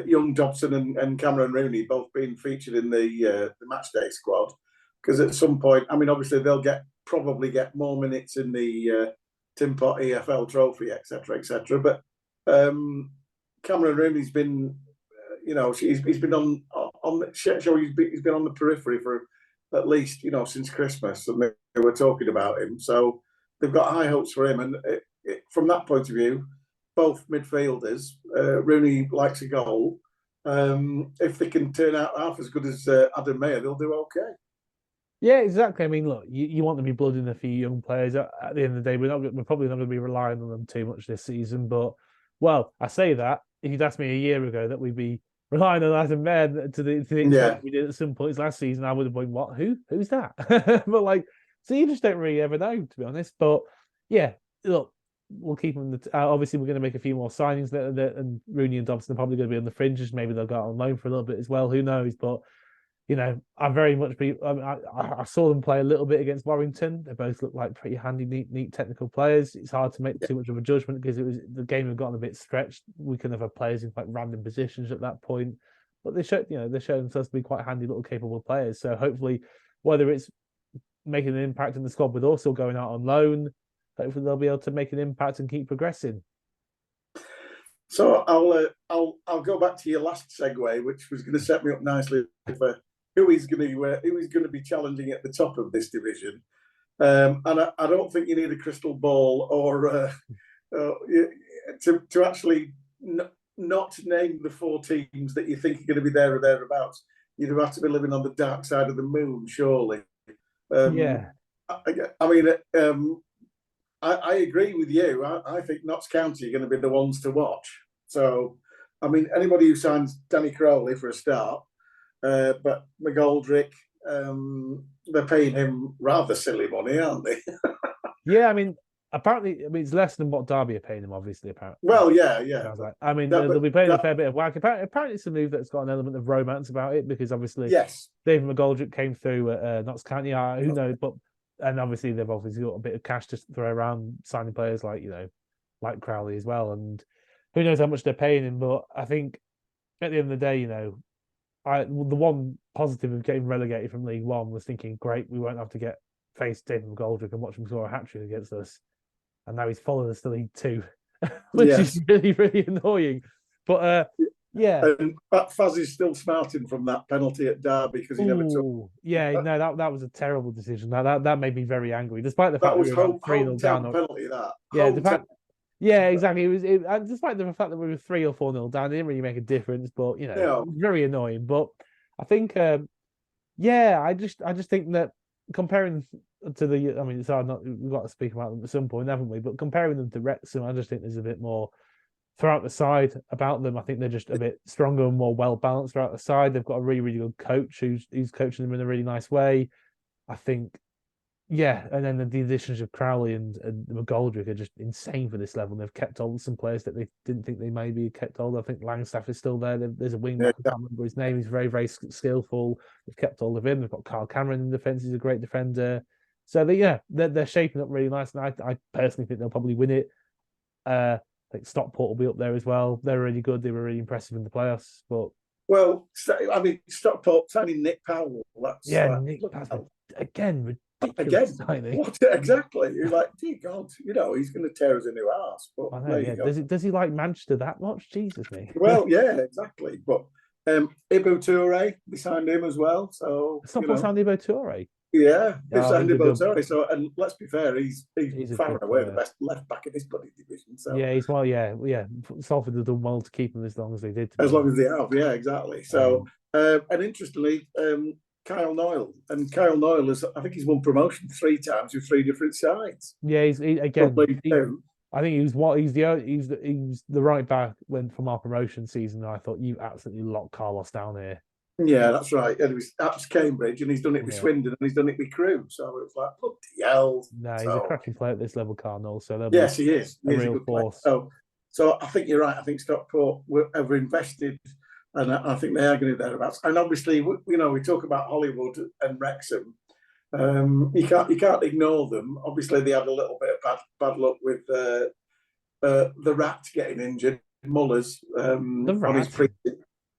young Dobson and Cameron Rooney both being featured in the matchday squad, because at some point, I mean, obviously they'll probably get more minutes in the Tim Pot EFL Trophy, etc., etc. But Cameron Rooney's been, he's been on he's been on the periphery for at least since Christmas, and they were talking about him. So they've got high hopes for him, and from that point of view, both midfielders, Rooney likes a goal. If they can turn out half as good as Adam Mayer, they'll do okay. Yeah, exactly. I mean, look, you want to be blooding a few young players. At the end of the day, we're probably not going to be relying on them too much this season. But I say that if you'd asked me a year ago that we'd be relying on Adam Mayer to the extent we did at some points last season, I would have been, what? Who's that? But so you just don't really ever know, to be honest. But yeah, look, we'll keep them. Obviously, we're going to make a few more signings, and Rooney and Dobson are probably going to be on the fringes. Maybe they'll go out on loan for a little bit as well. Who knows? But I very much I saw them play a little bit against Warrington. They both look like pretty handy, neat technical players. It's hard to make too much of a judgment because the game had gotten a bit stretched. We couldn't have players in quite random positions at that point, but they showed themselves to be quite handy little capable players. So hopefully, whether it's making an impact in the squad with also going out on loan, hopefully they'll be able to make an impact and keep progressing. So I'll go back to your last segue, which was going to set me up nicely for who is going to be challenging at the top of this division. And I don't think you need a crystal ball or to actually not name the 4 teams that you think are going to be there or thereabouts. You'd have to be living on the dark side of the moon, surely. Yeah. I mean, I agree with you. I think Notts County are going to be the ones to watch. So, I mean, anybody who signs Danny Crowley for a start, but McGoldrick, they're paying him rather silly money, aren't they? Yeah, I mean, apparently, it's less than what Derby are paying him, obviously, apparently. Well, yeah. I mean, they'll be paying a fair bit of whack. Apparently, it's a move that's got an element of romance about it because obviously, David McGoldrick came through at Notts County. Who knows? And obviously, they've obviously got a bit of cash to throw around signing players like Crowley as well. And who knows how much they're paying him? But I think at the end of the day, the one positive of getting relegated from League One was thinking, great, we won't have to face David McGoldrick and watch him score a hat-trick against us. And now he's followed us to League Two, which is really, really annoying. But yeah. And Faz is still smarting from that penalty at Derby because he never took. Yeah, no, that was a terrible decision. That made me very angry, despite the fact that was we were 3-0 down. Penalty, that. Yeah, exactly. And despite the fact that we were 3 or 4-0 down, it didn't really make a difference. But it was very annoying. But I think, I just think that comparing to it's hard not. We've got to speak about them at some point, haven't we? But comparing them to Wrexham, I just think there's a bit more throughout the side about them. I think they're just a bit stronger and more well balanced throughout the side. They've got a really, really good coach who's coaching them in a really nice way. I think. Yeah, and then the additions of Crowley and McGoldrick are just insane for this level. They've kept hold of some players that they didn't think they maybe kept hold of. I think Langstaff is still there. There's a wing back, I can't remember his name. He's very, very skillful. They've kept hold of him. They've got Carl Cameron in defence. He's a great defender. So they're shaping up really nice, and I personally think they'll probably win it. I think Stockport will be up there as well. They're really good. They were really impressive in the playoffs. But Stockport signing Nick Powell. Nick Powell again. ridiculous again, signing. what exactly? You're like, dear God, he's going to tear us a new arse. But I know, there yeah. you go. Does he like Manchester that much? Jesus me. Well, yeah, exactly. But Ibu Toure, they signed him as well. So Stop what's Ibo Toure. yeah, they Oh, signed he's a Ibu good. Toure. So, and let's be fair, he's He's a far good and away the player. best left back in this bloody division. So Yeah, he's well. Yeah. Salford have done well to keep him as long as they did. as long as they have, yeah, exactly. So, and interestingly, Kyle Noyle, and Kyle Noyle is, I think he's won promotion 3 times with 3 different sides. Yeah, again. League Two. I think he's the right back when from our promotion season. I thought you absolutely locked Carlos down here. Yeah, that's right. And it was at Cambridge, and he's done it with Swindon, and he's done it with Crewe. So it was like, bloody hell. No, he's a cracking player at this level, Carnell. So yes, he is. He is a good force. So I think you're right. I think Stockport were ever invested, and I think they are going to be thereabouts. And obviously, we talk about Hollywood and Wrexham. You can't ignore them. Obviously, they had a little bit of bad luck with the Rat getting injured, Mullers. The Rat. On his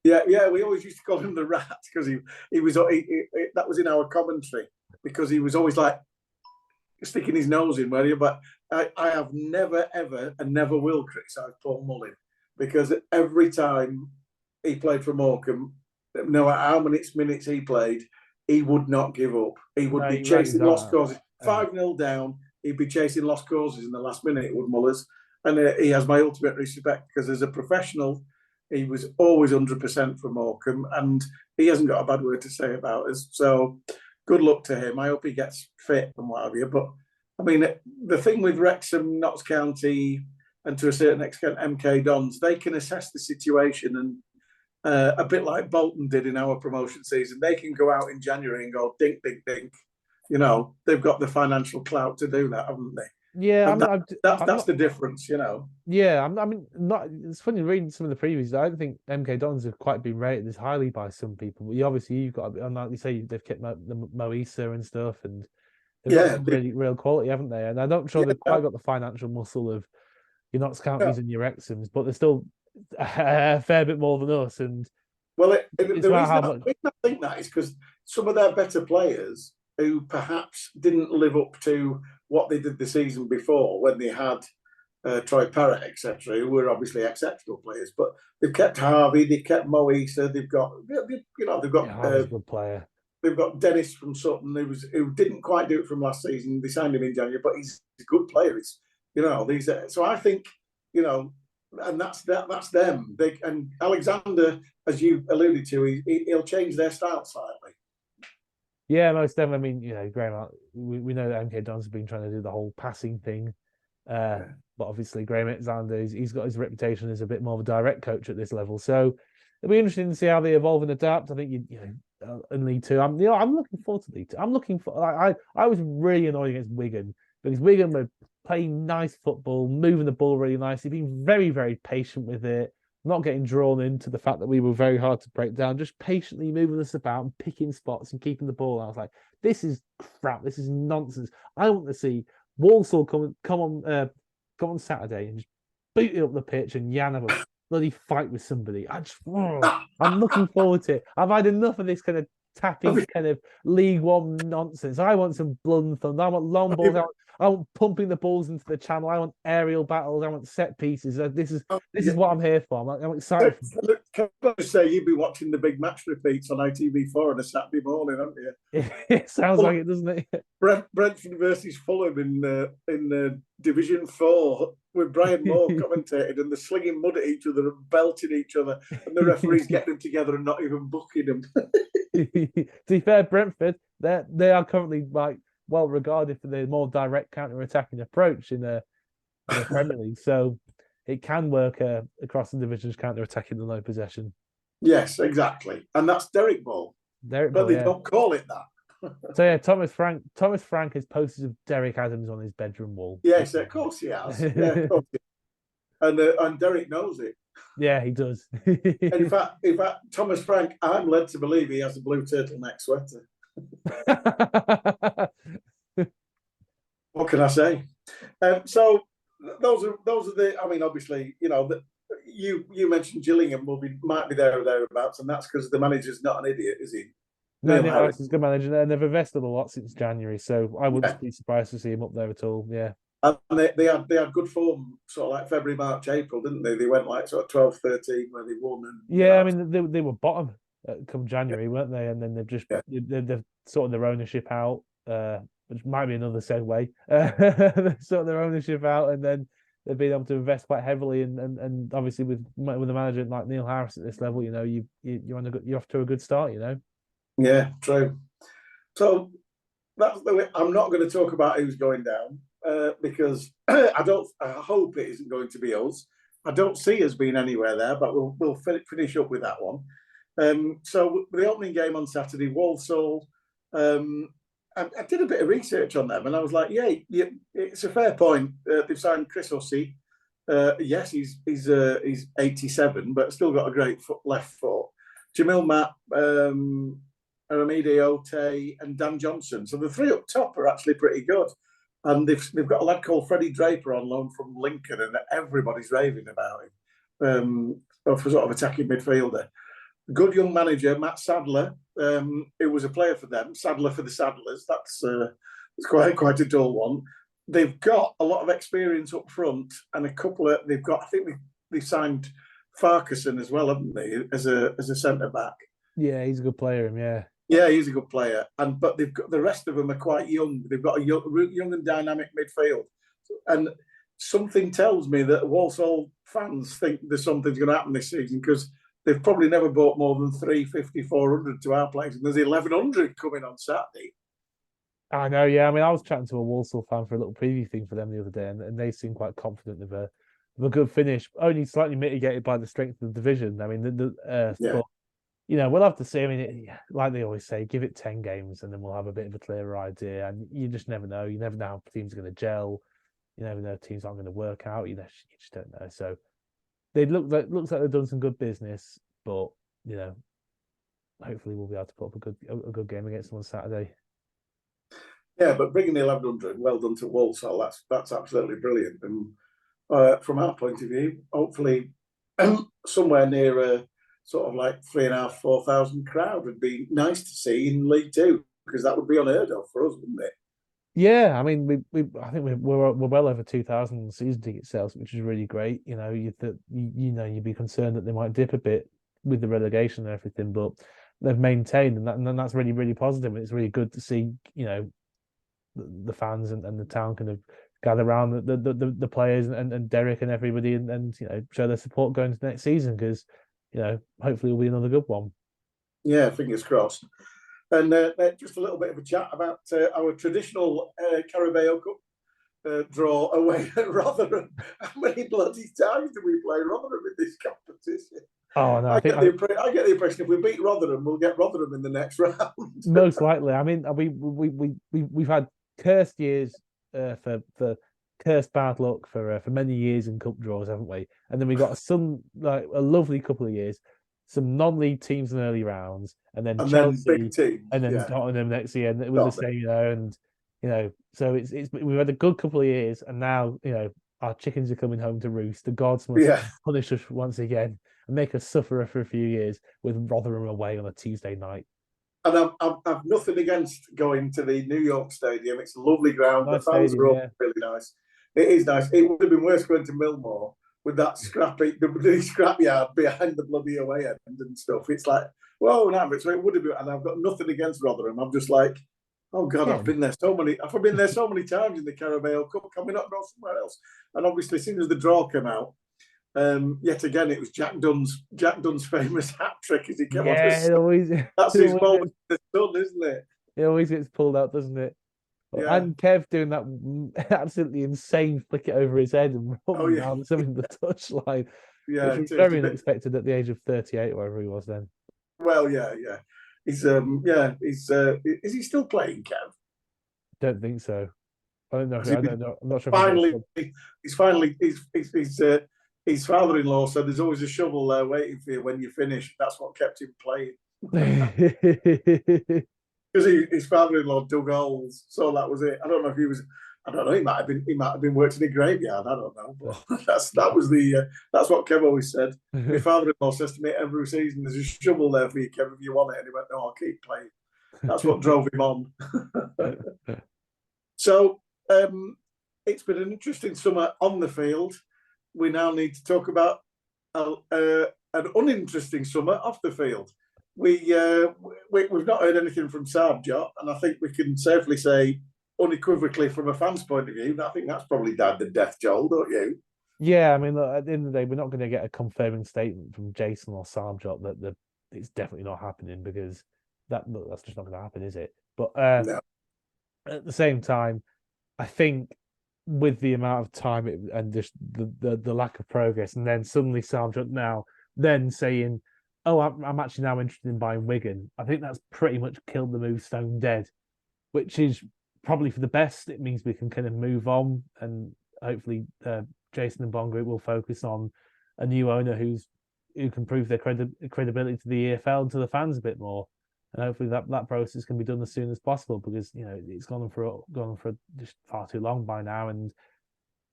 yeah. We always used to call him the Rat because he was that was in our commentary because he was always like sticking his nose in where you. But I have never ever and never will criticise Paul Mullin because every time he played for Morecambe, no matter how many minutes he played, he would not give up. He would be chasing lost causes. 5-0 down, he'd be chasing lost causes in the last minute, would Mullers. And he has my ultimate respect because as a professional, he was always 100% for Morecambe and he hasn't got a bad word to say about us. So good luck to him. I hope he gets fit and what have you. But I mean, the thing with Wrexham, Notts County, and to a certain extent MK Dons, they can assess the situation and a bit like Bolton did in our promotion season. They can go out in January and go dink, dink, dink. They've got the financial clout to do that, haven't they? Yeah, that's the difference, Yeah, It's funny reading some of the previews. I don't think MK Dons have quite been rated this highly by some people. But you've got, like you say, they've kept the Moisa and stuff, and they've got some really real quality, haven't they? And I'm not sure they've quite got the financial muscle of your Notts Counties and your Wrexhams, but they're still a fair bit more than us. And the reason I think that is because some of their better players who perhaps didn't live up to what they did the season before when they had Troy Parrott, etc., who were obviously exceptional players, but they've kept Harvey, they've kept Moisa, they've got Harvey's a good player. They've got Dennis from Sutton, who didn't quite do it from last season. They signed him in January, but he's a good player. So I think and that's them. And Alexander, as you alluded to, he'll change their style slightly. Yeah, most definitely. I mean, Graham, we know that MK Dons have been trying to do the whole passing thing. But obviously Graham Alexander, he's got his reputation as a bit more of a direct coach at this level. So it'll be interesting to see how they evolve and adapt. I think in League Two, I'm looking forward to League Two. I'm looking for. I was really annoyed against Wigan because Wigan were playing nice football, moving the ball really nicely, being very, very patient with it, not getting drawn into the fact that we were very hard to break down, just patiently moving us about and picking spots and keeping the ball. And I was like, this is crap. This is nonsense. I want to see Walsall come on Saturday and just boot it up the pitch and Jan have a bloody fight with somebody. I'm looking forward to it. I've had enough of this kind of tapping kind of League One nonsense. I want some blood and thunder. I want long balls. I want pumping the balls into the channel. I want aerial battles. I want set pieces. This is what I'm here for. I'm excited. Can I just say you'd be watching the big match repeats on ITV4 on a Saturday morning, haven't you? It sounds like it, doesn't it? Brentford versus Fulham in Division 4 with Brian Moore commentated and they're slinging mud at each other and belting each other and the referees getting them together and not even booking them. To be fair, Brentford, they are currently well regarded for their more direct counter-attacking approach in the Premier League. So it can work across the divisions, counter-attacking the low possession. Yes, exactly. And that's Derek Ball. But they don't call it that. So yeah, Thomas Frank has posters of Derek Adams on his bedroom wall. Yes, of course he has. Yeah, of course he has. And Derek knows it. Yeah, he does. in fact, Thomas Frank, I'm led to believe he has a blue turtleneck sweater. What can I say? So those are the. I mean, obviously, you mentioned Gillingham might be there or thereabouts, and that's because the manager's not an idiot, is he? No, Neil Harris is a good manager, and they've invested a lot since January, so I wouldn't Yeah. be surprised to see him up there at all. Yeah. And they had good form sort of like February, March, April, didn't they? They went like sort of 12, 13 where they won. And, Yeah, I mean they were bottom come January, weren't they? And then they've just yeah. they've sorted their ownership out, which might be another segue. They've sorted their ownership out, and then they've been able to invest quite heavily, and obviously with a manager like Neil Harris at this level, you know, you're off to a good start, you know. Yeah, true. So that's the way. I'm not going to talk about who's going down because I don't. I hope it isn't going to be us. I don't see us being anywhere there, but we'll finish up with that one. So the opening game on Saturday, Walsall. I did a bit of research on them, and I was like, yeah, it's a fair point. They've signed Chris Hussey. Yes, he's 87, but still got a great left foot. Jamil Matt, Aramide Ote, and Dan Johnson. So the three up top are actually pretty good. And they've got a lad called Freddie Draper on loan from Lincoln, and everybody's raving about him for sort of attacking midfielder. Good young manager, Matt Sadler, who was a player for them. Sadler for the Sadlers. That's quite a dull one. They've got a lot of experience up front, and a couple of I think they've signed Farquharson as well, haven't they, as a centre back? Yeah, he's a good player. Yeah. Yeah, he's a good player, but they've got the rest of them are quite young. They've got a young and dynamic midfield, and something tells me that Walsall fans think there's something's going to happen this season because they've probably never bought more than 350, 400 to our place, and there's 1,100 coming on Saturday. I know, yeah. I mean, I was chatting to a Walsall fan for a little preview thing for them the other day, and they seem quite confident of a good finish, only slightly mitigated by the strength of the division. I mean, but, you know, we'll have to see. I mean, like they always say, give it 10 games and then we'll have a bit of a clearer idea. And you just never know. You never know how teams are going to gel. You never know if teams aren't going to work out. You just don't know. So they looks like they've done some good business, but you know, hopefully we'll be able to put up a good game against them on Saturday. Yeah, but bringing the 1,100, well done to Walsall. That's absolutely brilliant. And from our point of view, hopefully somewhere near a sort of like 3,500, 4,000 crowd would be nice to see in League Two, because that would be unheard of for us, wouldn't it? Yeah, I mean, I think we're well over 2,000 season ticket sales, which is really great. You know, you'd be concerned that they might dip a bit with the relegation and everything, but they've maintained, and that's really, really positive. And it's really good to see, you know, the fans and the town kind of gather around the players and Derek and everybody, and you know, show their support going to next season, because you know, hopefully it'll be another good one. Yeah, fingers crossed. And just a little bit of a chat about our traditional Carabao Cup draw away at Rotherham. How many bloody times do we play Rotherham in this competition? Oh no, I get the impression if we beat Rotherham, we'll get Rotherham in the next round. Most likely. I mean, we've had cursed years for cursed bad luck for many years in cup draws, haven't we? And then we got like a lovely couple of years, some non-league teams in early rounds, and then Chelsea, then big teams, and then Tottenham next year, and it was the same, you know. And you know, so it's we've had a good couple of years, and now you know our chickens are coming home to roost. The gods must punish us once again and make us suffer for a few years with Rotherham away on a Tuesday night. And I've nothing against going to the New York Stadium. It's a lovely ground. Nice the fans stadium, are all really nice. It is nice. It would have been worse going to Millmore with that the scrapyard behind the bloody away end and stuff. It's like, whoa, no, so it would have been. And I've got nothing against Rotherham. I'm just like, oh God, I've been there so many times in the Carabao Cup. Can we not go somewhere else? And obviously, as soon as the draw came out, yet again, it was Jack Dunn's famous hat trick as he came on. That's his moment in the sun, isn't it? It always gets pulled out, doesn't it? Yeah. And Kev doing that absolutely insane flick it over his head and rolling down something the touchline. Yeah, which was very unexpected at the age of 38, or whatever he was then. Well, yeah. He's is he still playing, Kev? Don't think so. I don't know. I'm not sure. His father-in-law said there's always a shovel there waiting for you when you finish. That's what kept him playing. Because his father-in-law dug holes, so that was it. I don't know if he was. I don't know. He might have been working in a graveyard. I don't know. But that's what Kev always said. My father-in-law says to me every season, "There's a shovel there for you, Kev, if you want it." And he went, "No, I'll keep playing." That's what drove him on. So it's been an interesting summer on the field. We now need to talk about an uninteresting summer off the field. We've not heard anything from Sabjot, and I think we can safely say unequivocally from a fan's point of view, I think that's probably died the death, Joel, don't you? Yeah, I mean, look, at the end of the day, we're not going to get a confirming statement from Jason or Sabjot that it's definitely not happening, because that's just not going to happen, is it? But No. at the same time, I think with the amount of time and just the lack of progress, and then suddenly Sabjot now then saying, "Oh, I'm actually now interested in buying Wigan," I think that's pretty much killed the move stone dead, which is probably for the best. It means we can kind of move on, and hopefully Jason and Bond Group will focus on a new owner who can prove their credibility to the EFL and to the fans a bit more. And hopefully that process can be done as soon as possible, because it's gone on for just far too long by now. And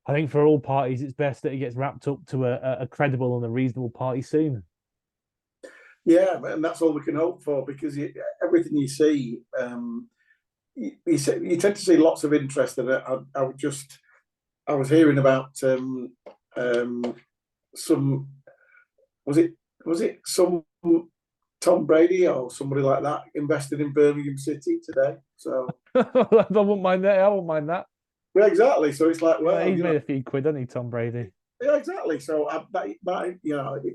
I think for all parties, it's best that it gets wrapped up to a credible and a reasonable party soon. Yeah, and that's all we can hope for, because everything you see, you tend to see lots of interest. And I was hearing about some was it some Tom Brady or somebody like that invested in Birmingham City today. So I wouldn't mind that. I wouldn't mind that. Yeah, exactly. So it's like, well, he's made a few quid, hasn't he, Tom Brady? Yeah, exactly. So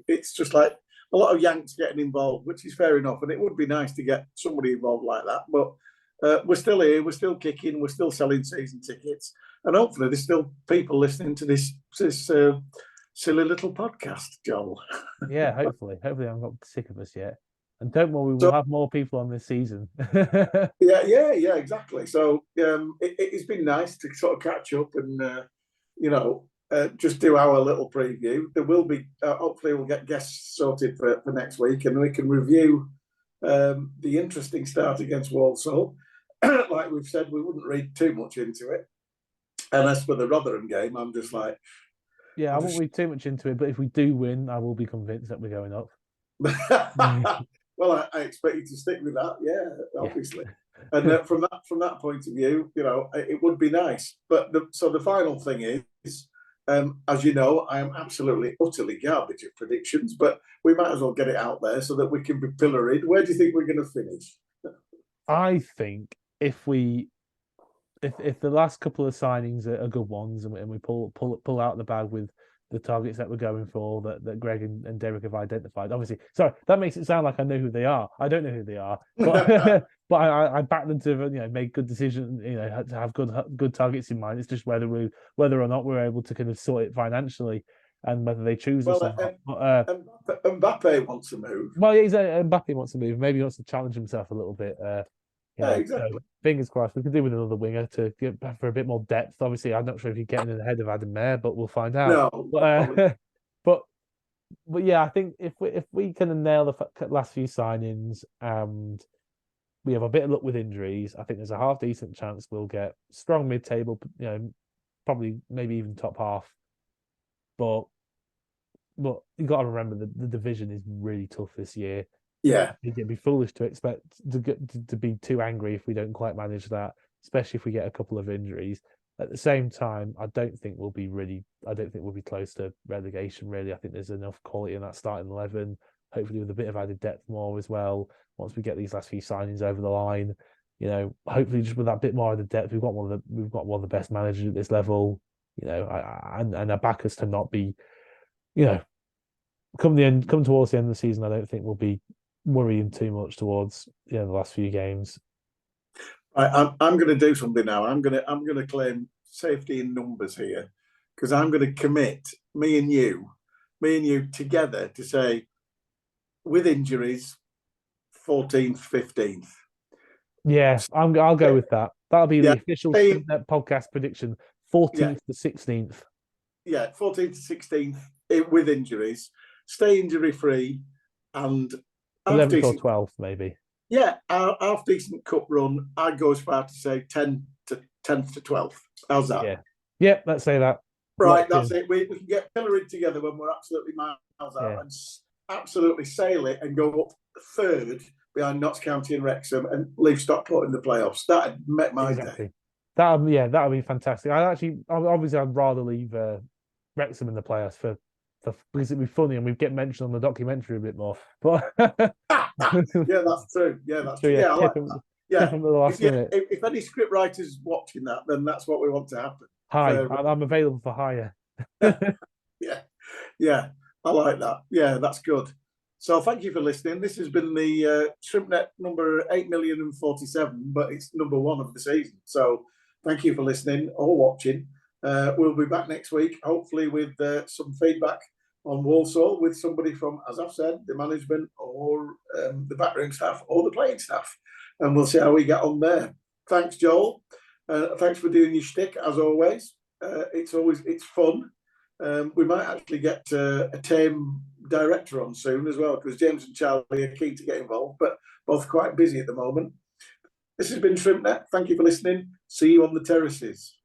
it's just like a lot of Yanks getting involved, which is fair enough, and it would be nice to get somebody involved like that. But we're still here, we're still kicking, we're still selling season tickets, and hopefully there's still people listening to this silly little podcast, Joel. Yeah, hopefully I'm not sick of us yet. And don't worry, we'll have more people on this season. yeah, exactly. So it's been nice to sort of catch up and just do our little preview. There will be hopefully we'll get guests sorted for next week, and we can review the interesting start against Walsall. Like we've said, we wouldn't read too much into it. And as for the Rotherham game, I'm just like, I won't read too much into it, but if we do win, I will be convinced that we're going up. Well, I expect you to stick with that. Yeah, obviously. Yeah. And from that point of view, it would be nice. But the final thing is, as you know, I am absolutely, utterly garbage at predictions, but we might as well get it out there so that we can be pilloried. Where do you think we're going to finish? I think if the last couple of signings are good ones, and we pull out the bag with the targets that we're going for, that Greg and Derek have identified. Obviously, sorry, that makes it sound like I know who they are. I don't know who they are, but but I back them to make good decisions. To have good targets in mind. It's just whether or not we're able to kind of sort it financially, and whether they choose us or not. But Mbappe wants to move. Well, yeah, Mbappe wants to move. Maybe he wants to challenge himself a little bit. Yeah, exactly. So fingers crossed. We could do with another winger to get for a bit more depth. Obviously, I'm not sure if you're getting in the head of Adam Mayer, but we'll find out. No, but yeah, I think if we can nail the last few signings and we have a bit of luck with injuries, I think there's a half decent chance we'll get strong mid-table. Probably maybe even top half. But you got to remember the division is really tough this year. Yeah, it'd be foolish to expect to be too angry if we don't quite manage that, especially if we get a couple of injuries. At the same time, I don't think we'll be close to relegation. Really, I think there's enough quality in that starting 11. Hopefully, with a bit of added depth more as well. Once we get these last few signings over the line, hopefully just with that bit more added depth, we've got one of the best managers at this level. And our backers to not be, come towards the end of the season, I don't think we'll be worrying too much towards the last few games. I'm going to do something now. I'm going to claim safety in numbers here, because I'm going to commit me and you together to say, with injuries, 14th, 15th. Yes, I'll go with that. That'll be the official ShrimpNet podcast prediction. 14th to 16th. Yeah, 14th to 16th with injuries. Stay injury free, and 11th or 12th, maybe. Yeah, half decent cup run. I'd go as far to say 10th to 12th. How's that? Yeah, let's say that. Right, that's it. We can get pilloried together when we're absolutely miles out and absolutely sail it and go up third behind Notts County and Wrexham and leave Stockport in the playoffs. That'd make my day. That would be fantastic. Obviously I'd rather leave Wrexham in the playoffs because it'd be funny and we'd get mentioned on the documentary a bit more. But yeah, that's true. Yeah, that's true. Yeah, I like that. Yeah, if any script writers watching that, then that's what we want to happen. Hi, I'm available for hire. yeah, I like that. Yeah, that's good. So thank you for listening. This has been the ShrimpNet number 8,047,000, but it's number 1 of the season. So thank you for listening or watching. We'll be back next week, hopefully with some feedback on Walsall with somebody from, as I've said, the management or the backroom staff or the playing staff. And we'll see how we get on there. Thanks, Joel. Thanks for doing your shtick, as always. It's fun. We might actually get a tame director on soon as well, because James and Charlie are keen to get involved, but both quite busy at the moment. This has been ShrimpNet. Thank you for listening. See you on the terraces.